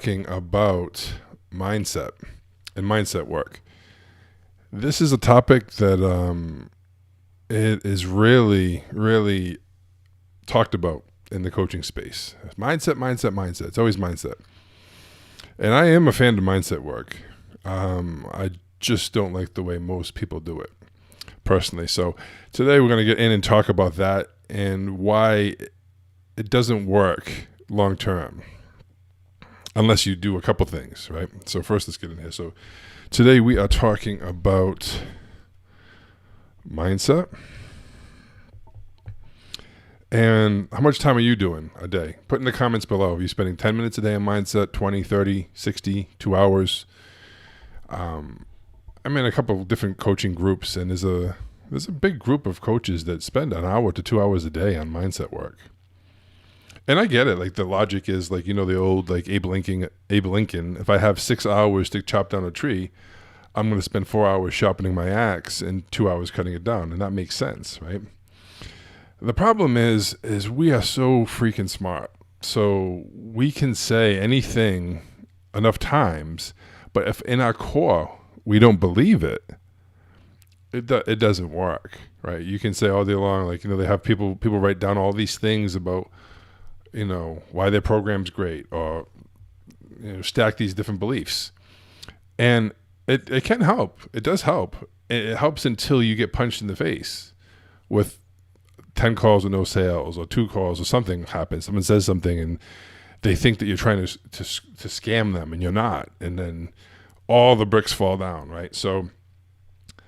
talking about mindset and mindset work. This is a topic that it is really, really talked about in the coaching space. Mindset. It's always mindset. And I am a fan of mindset work. I just don't like the way most people do it, personally. So today we're going to get in and talk about that and why it doesn't work long term unless you do a couple things, right? So first, let's get in here. So today we are talking about mindset. And how much time are you doing a day? Put in the comments below. Are you spending 10 minutes a day on mindset, 20, 30, 60, 2 hours? I'm in a couple of different coaching groups, and there's a big group of coaches that spend an hour to 2 hours a day on mindset work. And I get it. Like, the logic is, like, the old, like, Abe Lincoln, if I have 6 hours to chop down a tree, I'm going to spend 4 hours sharpening my axe and 2 hours cutting it down. And that makes sense, right? The problem is we are so freaking smart. So we can say anything enough times, but if in our core we don't believe it, it doesn't work, right? You can say all day long, like, they have people write down all these things about, why their program's great, or, stack these different beliefs. And it can help. It does help. It helps until you get punched in the face with 10 calls with no sales, or 2 calls, or something happens. Someone says something and they think that you're trying to scam them, and you're not. And then all the bricks fall down, right? So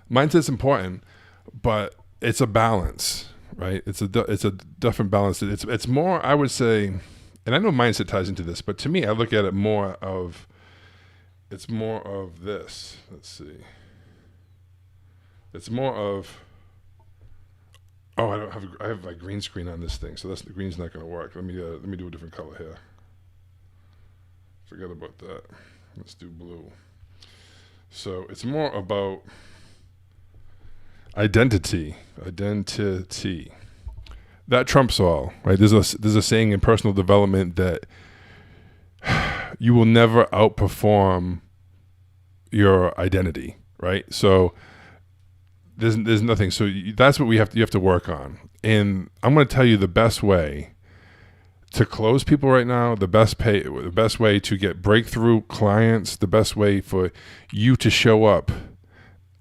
mindset's important, but it's a balance, right? It's a different balance. It's more, I would say, and I know mindset ties into this, but to me, I look at it more of, it's more of this. Let's see. It's more of, oh, I have my green screen on this thing, so the green's not going to work. Let me do a different color here. Forget about that. Let's do blue. So it's more about identity. That trumps all, right? There's a saying in personal development that you will never outperform your identity, right? So there's nothing. So that's what you have to work on. And I'm going to tell you the best way to close people right now, the best way to get breakthrough clients, the best way for you to show up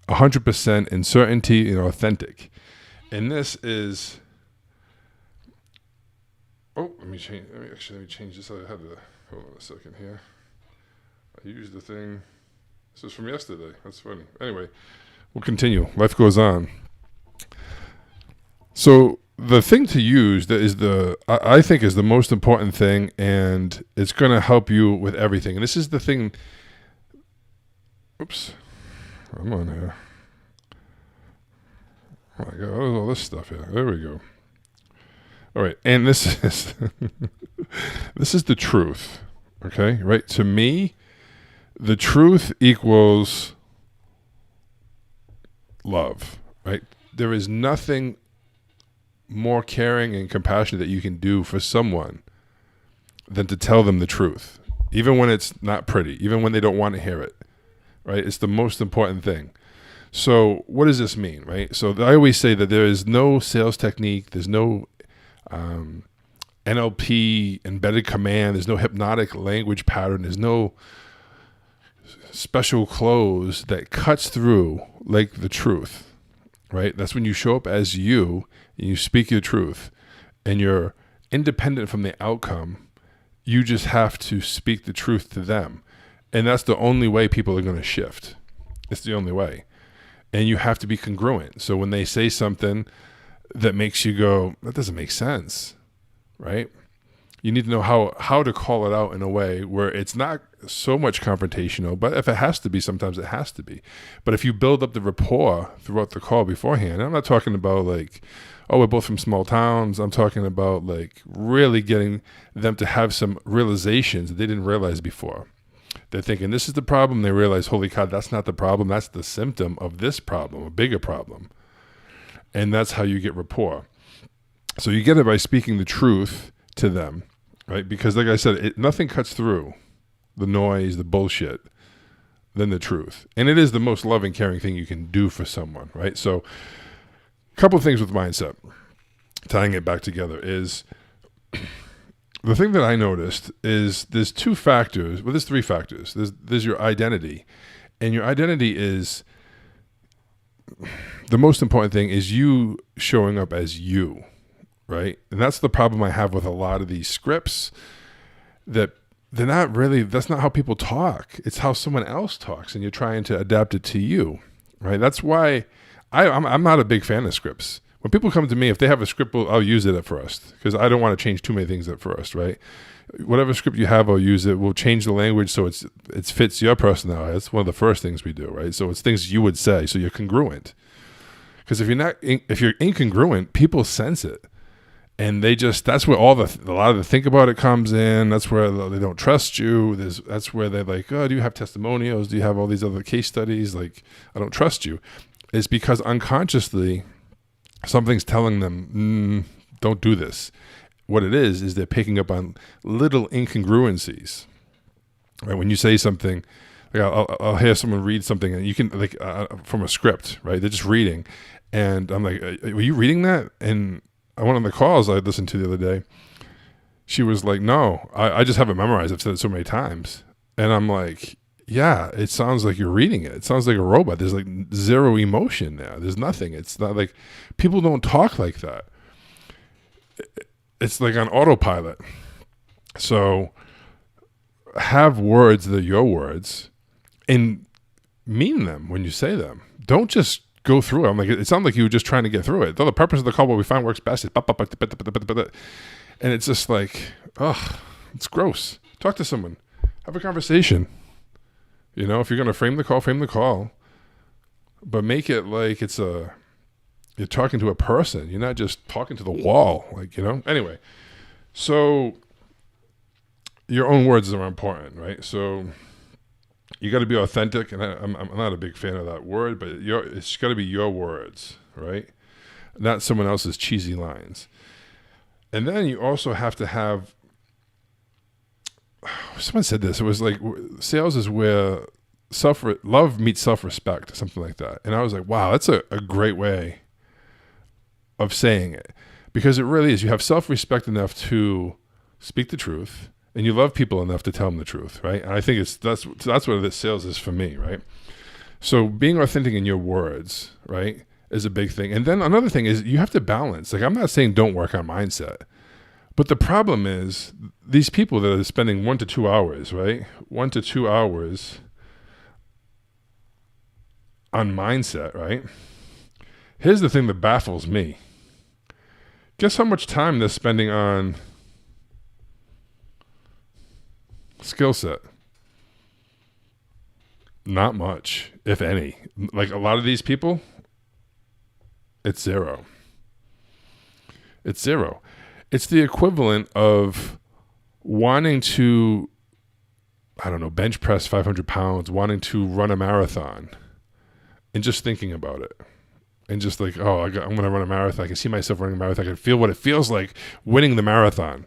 100% in certainty and authentic. And this is, let me change this. I had to, hold on a second here. I used the thing. This is from yesterday. That's funny. Anyway, we'll continue. Life goes on. So the thing to use that is I think is the most important thing, and it's going to help you with everything. And this is the thing. Oops. I'm on here. Oh my God, what is all this stuff here? There we go. All right, and this is this is the truth. Okay, right? To me, the truth equals love, right? There is nothing more caring and compassionate that you can do for someone than to tell them the truth, even when it's not pretty, even when they don't want to hear it, right? It's the most important thing. So what does this mean, right? So I always say that there is no sales technique, there's no NLP, embedded command, there's no hypnotic language pattern, there's no special clothes that cuts through like the truth, right? That's when you show up as you and you speak your truth, and you're independent from the outcome. You just have to speak the truth to them. And that's the only way people are going to shift. It's the only way. And you have to be congruent. So when they say something that makes you go, that doesn't make sense, right? You need to know how to call it out in a way where it's not so much confrontational, but if it has to be, sometimes it has to be. But if you build up the rapport throughout the call beforehand, I'm not talking about like, oh, we're both from small towns. I'm talking about like really getting them to have some realizations that they didn't realize before. They're thinking this is the problem. They realize, holy cow, that's not the problem. That's the symptom of this problem, a bigger problem. And that's how you get rapport. So you get it by speaking the truth to them, right? Because like I said, nothing cuts through the noise, the bullshit, than the truth. And it is the most loving, caring thing you can do for someone, right? So a couple of things with mindset, tying it back together, is the thing that I noticed is there's two factors. Well, there's three factors. There's your identity. And your identity is, the most important thing is you showing up as you, right? And that's the problem I have with a lot of these scripts, that they're not really, that's not how people talk. It's how someone else talks, and you're trying to adapt it to you, right? That's why I'm not a big fan of scripts. When people come to me, if they have a script, I'll use it at first, because I don't want to change too many things at first, right? Whatever script you have, I'll use it. We'll change the language so it fits your personality. That's one of the first things we do, right? So it's things you would say, so you're congruent. Because if you're incongruent, people sense it. And that's where a lot of the think about it comes in. That's where they don't trust you. That's where they're like, oh, do you have testimonials? Do you have all these other case studies? Like, I don't trust you. It's because unconsciously something's telling them, don't do this. What it is they're picking up on little incongruencies. Right? When you say something, like I'll hear someone read something, and you can from a script, right? They're just reading, and I'm like, were you reading that? And one of the calls I listened to the other day, she was like, no, I just have it memorized. I've said it so many times. And I'm like, yeah, it sounds like you're reading it. It sounds like a robot. There's like zero emotion there. There's nothing. It's not like, people don't talk like that. It's like on autopilot. So have words that are your words and mean them when you say them. Don't just go through it. I'm like, it sounds like you were just trying to get through it. Though the purpose of the call, what we find works best is, and it's just like, it's gross. Talk to someone, have a conversation. You know, if you're going to frame the call, but make it like you're talking to a person. You're not just talking to the wall, anyway. So your own words are important, right? So you got to be authentic, and I'm not a big fan of that word, but it's got to be your words, right? Not someone else's cheesy lines. And then you also have to have, someone said this, it was like, sales is where love meets self-respect, something like that. And I was like, wow, that's a great way of saying it, because it really is. You have self-respect enough to speak the truth, and you love people enough to tell them the truth, right? And I think that's what this sales is for me, right? So being authentic in your words, right, is a big thing. And then another thing is you have to balance. Like, I'm not saying don't work on mindset, but the problem is these people that are spending 1 to 2 hours, right? 1 to 2 hours on mindset, right? Here's the thing that baffles me. Guess how much time they're spending on skill set? Not much, if any. Like, a lot of these people, it's zero. It's zero. It's the equivalent of wanting to, I don't know, bench press 500 pounds, wanting to run a marathon, and just thinking about it. And just like, I'm going to run a marathon. I can see myself running a marathon. I can feel what it feels like winning the marathon.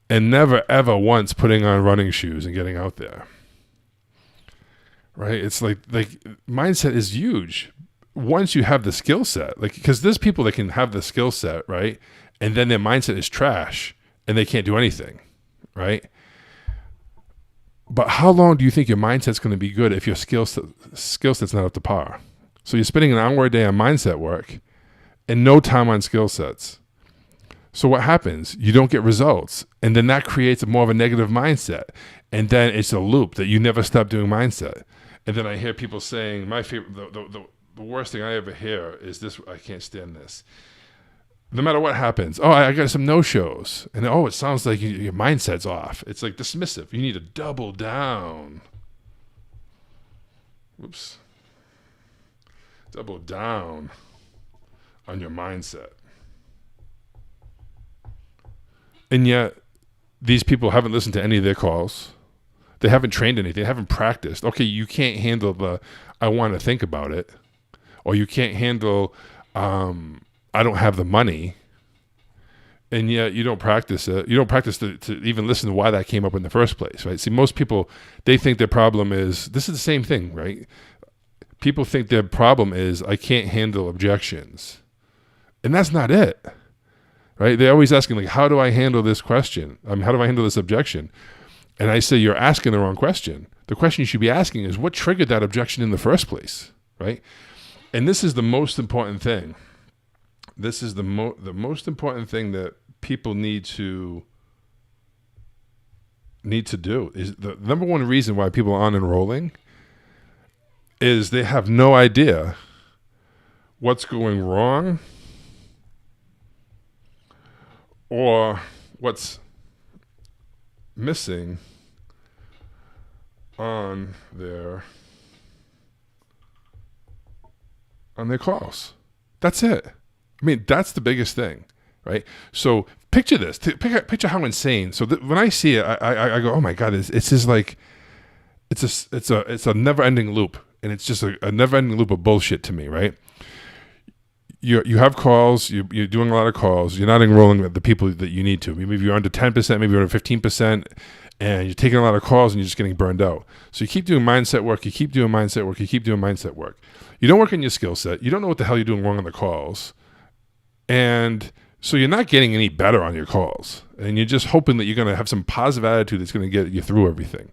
And never, ever once putting on running shoes and getting out there. Right? It's like mindset is huge. Once you have the skill set, because there's people that can have the skill set, right? And then their mindset is trash and they can't do anything, right? But how long do you think your mindset's going to be good if your skill set's not up to par? So you're spending an hour a day on mindset work and no time on skill sets. So what happens? You don't get results. And then that creates more of a negative mindset. And then it's a loop that you never stop doing mindset. And then I hear people saying, my favorite, the worst thing I ever hear is this: I can't stand this. No matter what happens, I got some no-shows. And it sounds like your mindset's off. It's like dismissive. You need to double down. Whoops. Double down on your mindset. And yet, these people haven't listened to any of their calls. They haven't trained anything. They haven't practiced. Okay, you can't handle I want to think about it. Or you can't handle, I don't have the money. and yet you don't practice it. You don't practice to even listen to why that came up in the first place, right? See, most people, they think their problem is, this is the same thing, right? People think their problem is, I can't handle objections. And that's not it, right? They're always asking, like, how do I handle this question? How do I handle this objection? And I say, you're asking the wrong question. The question you should be asking is, what triggered that objection in the first place, right? And this is the most important thing. This is the most important thing that people need to do. Is the number one reason why people aren't enrolling is they have no idea what's going wrong or what's missing on their calls. That's it. I mean, that's the biggest thing, right? So picture this. Picture how insane. So when I see it, I go, oh my God! It's just like it's a never-ending loop, and it's just a never-ending loop of bullshit to me, right? You have calls. You're doing a lot of calls. You're not enrolling with the people that you need to. Maybe you're under 10%. Maybe you're under 15%. And you're taking a lot of calls and you're just getting burned out. So you keep doing mindset work, you keep doing mindset work, you keep doing mindset work. You don't work on your skill set. You don't know what the hell you're doing wrong on the calls. And so you're not getting any better on your calls. And you're just hoping that you're going to have some positive attitude that's going to get you through everything.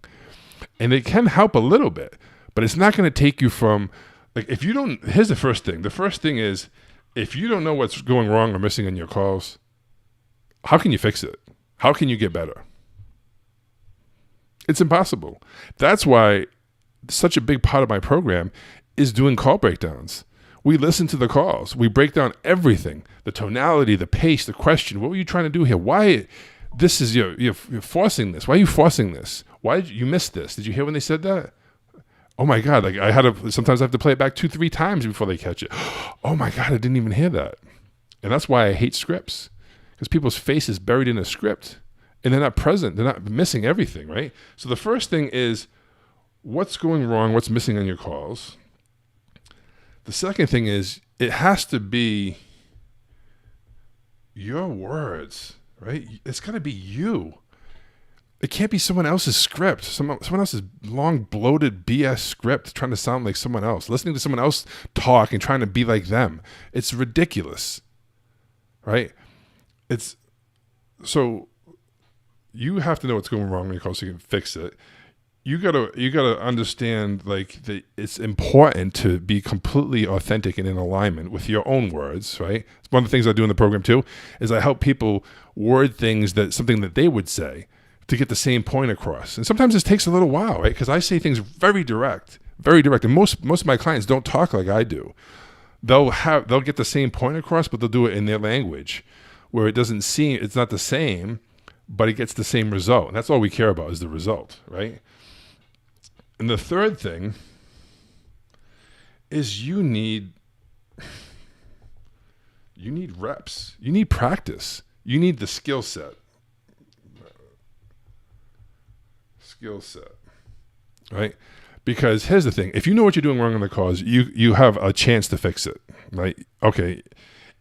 And it can help a little bit, but it's not going to take you from, like, if you don't, here's the first thing. The first thing is, if you don't know what's going wrong or missing on your calls, how can you fix it? How can you get better? It's impossible. That's why such a big part of my program is doing call breakdowns. We listen to the calls. We break down everything, the tonality, the pace, the question. What were you trying to do here? Why this is you're forcing this? Why are you forcing this? Why did you miss this? Did you hear when they said that? Oh my God, like sometimes I have to play it back 2-3 times before they catch it. Oh my God, I didn't even hear that. And that's why I hate scripts, because people's face is buried in a script. And they're not present. They're not missing everything, right? So the first thing is, what's going wrong? What's missing on your calls? The second thing is, it has to be your words, right? It's got to be you. It can't be someone else's script, someone else's long, bloated BS script trying to sound like someone else, listening to someone else talk and trying to be like them. It's ridiculous, right? So you have to know what's going wrong in your call so you can fix it. You gotta understand, like, that it's important to be completely authentic and in alignment with your own words, right? It's one of the things I do in the program too, is I help people word things something that they would say to get the same point across. And sometimes this takes a little while, right? Because I say things very direct. And most of my clients don't talk like I do. They'll get the same point across, but they'll do it in their language, where it's not the same, but it gets the same result. And that's all we care about, is the result, right? And the third thing is you need reps. You need practice. You need the skill set. Right? Because here's the thing. If you know what you're doing wrong on the calls, you have a chance to fix it, right? Okay.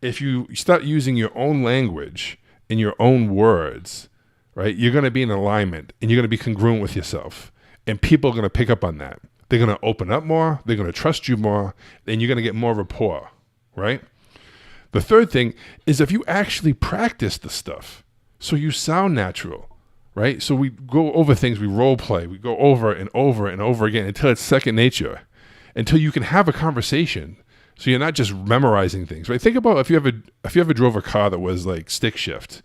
If you start using your own language in your own words, right, you're going to be in alignment and you're going to be congruent with yourself. And people are going to pick up on that. They're going to open up more. They're going to trust you more. And you're going to get more rapport, right? The third thing is, if you actually practice the stuff so you sound natural, right? So we go over things, we role play, we go over and over and over again until it's second nature, until you can have a conversation. So you're not just memorizing things, right? Think about if you ever drove a car that was like stick shift,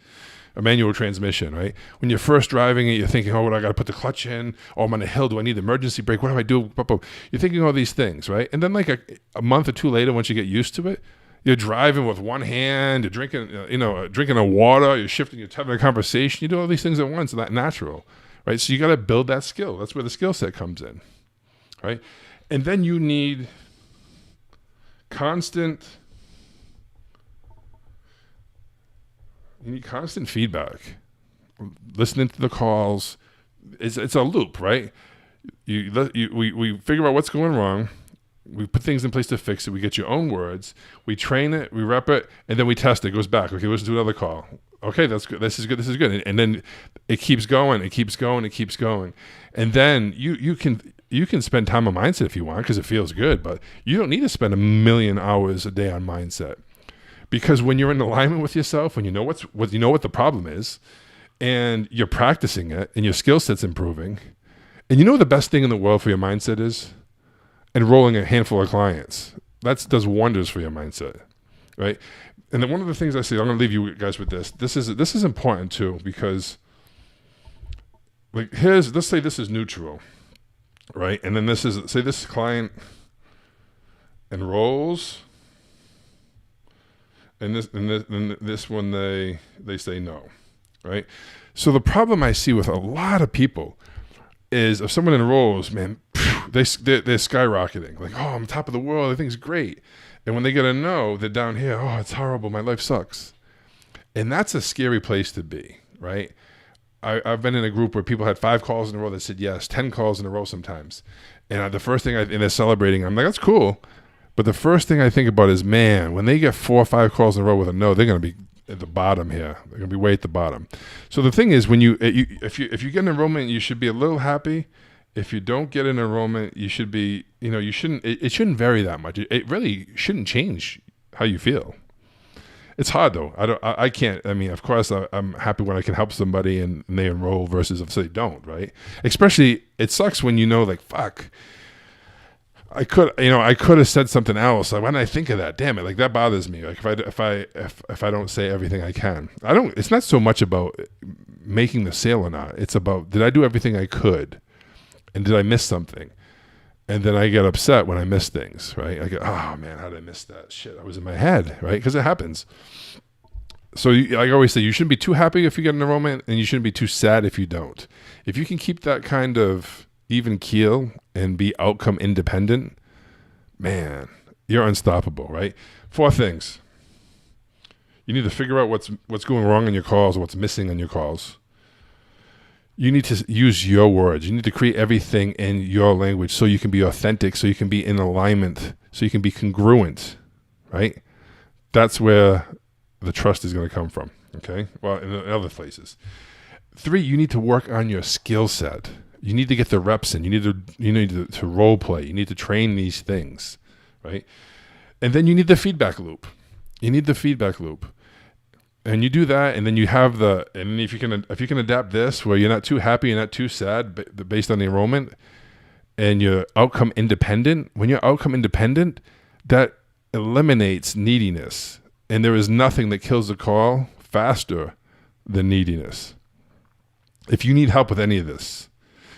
a manual transmission, right? When you're first driving it, you're thinking, oh, I got to put the clutch in. Oh, I'm on a hill. Do I need the emergency brake? What do I do? You're thinking all these things, right? And then like a month or two later, once you get used to it, you're driving with one hand, you're drinking, drinking a water, you're shifting, you're having a conversation. You do all these things at once, and that's natural, right? So you got to build that skill. That's where the skill set comes in, right? And then you need constant feedback. Listening to the calls, it's a loop, right? We figure out what's going wrong. We put things in place to fix it. We get your own words. We train it. We rep it, and then we test it. It goes back. Okay, listen to another call. Okay, that's good. This is good. This is good. And then it keeps going. It keeps going. It keeps going. And then you can spend time on mindset if you want because it feels good. But you don't need to spend 1,000,000 hours a day on mindset, because when you're in alignment with yourself, when you know what the problem is, and you're practicing it, and your skill set's improving, and you know the best thing in the world for your mindset is enrolling a handful of clients. That does wonders for your mindset, right? And then one of the things I say, I'm going to leave you guys with this. This is important too, because like let's say this is neutral, right? And then say this client enrolls, and this one they say no, right? So the problem I see with a lot of people is if someone enrolls, man, they're skyrocketing. Like, oh, I'm top of the world. Everything's great. And when they get a no, they're down here. Oh, it's horrible. My life sucks. And that's a scary place to be, right? I've been in a group where people had 5 calls in a row that said yes, 10 calls in a row sometimes. And the first thing and they're celebrating. I'm like, that's cool. But the first thing I think about is, man, when they get 4 or 5 calls in a row with a no, they're going to be at the bottom here. They're going to be way at the bottom. So the thing is, when if you get an enrollment, you should be a little happy. If you don't get an enrollment, you should be, you shouldn't, it shouldn't vary that much. It really shouldn't change how you feel. It's hard though. I can't, of course I'm happy when I can help somebody and they enroll versus if they don't, right? Especially, it sucks when like, fuck, I could have said something else. Like, when I think of that, damn it, like that bothers me. Like if I don't say everything I can, it's not so much about making the sale or not. It's about, did I do everything I could? And did I miss something? And then I get upset when I miss things, right? I go, oh man, how did I miss that? Shit, I was in my head, right? Because it happens. So I always say, you shouldn't be too happy if you get an enrollment, and you shouldn't be too sad if you don't. If you can keep that kind of even keel and be outcome independent, man, you're unstoppable, right? 4 things. You need to figure out what's going wrong in your calls, or what's missing on your calls. You need to use your words. You need to create everything in your language so you can be authentic, so you can be in alignment, so you can be congruent, right? That's where the trust is going to come from, okay? Well, in other places. 3, you need to work on your skill set. You need to get the reps in. You need to role play. You need to train these things, right? And then you need the feedback loop. And you do that, and then you have and if you can adapt this where you're not too happy and not too sad based on the enrollment, and you're outcome independent. When you're outcome independent, that eliminates neediness, and there is nothing that kills a call faster than neediness. If you need help with any of this,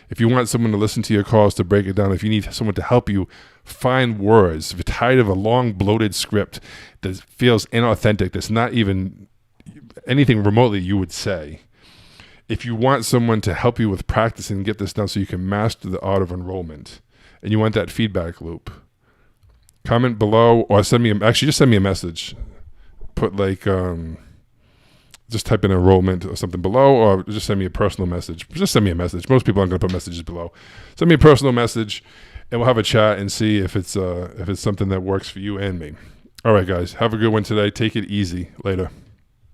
if you want someone to listen to your calls to break it down, if you need someone to help you find words, if you're tired of a long bloated script that feels inauthentic, that's not even anything remotely you would say. If you want someone to help you with practicing and get this done so you can master the art of enrollment, and you want that feedback loop, comment below, or just send me a message. Put just type in enrollment or something below, or just send me a personal message. Just send me a message. Most people aren't going to put messages below. Send me a personal message, and we'll have a chat and see if it's something that works for you and me. All right, guys. Have a good one today. Take it easy. Later.